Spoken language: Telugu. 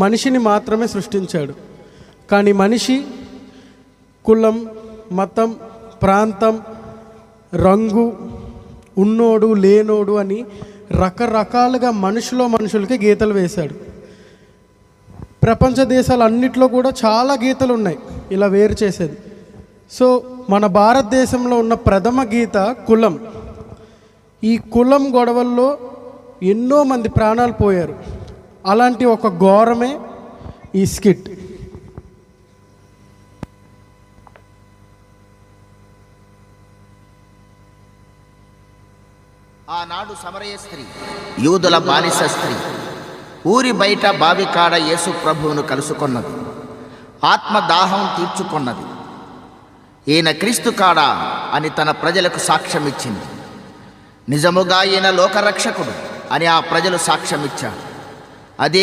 మనిషిని మాత్రమే సృష్టించాడు. కానీ మనిషి కులం, మతం, ప్రాంతం, రంగు, ఉన్నోడు లేనోడు అని రకరకాలుగా మనుషులకి గీతలు వేశాడు. ప్రపంచ దేశాలు అన్నిట్లో కూడా చాలా గీతలు ఉన్నాయి ఇలా వేరు చేసేది. సో మన భారతదేశంలో ఉన్న ప్రథమ గీత కులం. ఈ కులం గొడవల్లో ఎన్నో మంది ప్రాణాలు పోయారు. అలాంటి ఒక ఘోరమే ఈ స్కిట్. ఆనాడు సమరయ స్త్రీ, యూదుల బానిస స్త్రీ, ఊరి బయట బావి కాడ యేసు ప్రభువును కలుసుకున్నది. ఆత్మదాహం తీర్చుకున్నది. ఈయన క్రీస్తు కాడా అని తన ప్రజలకు సాక్ష్యం ఇచ్చింది. నిజముగా ఈయన లోకరక్షకుడు అని ఆ ప్రజలు సాక్ష్యం ఇచ్చారు. అదే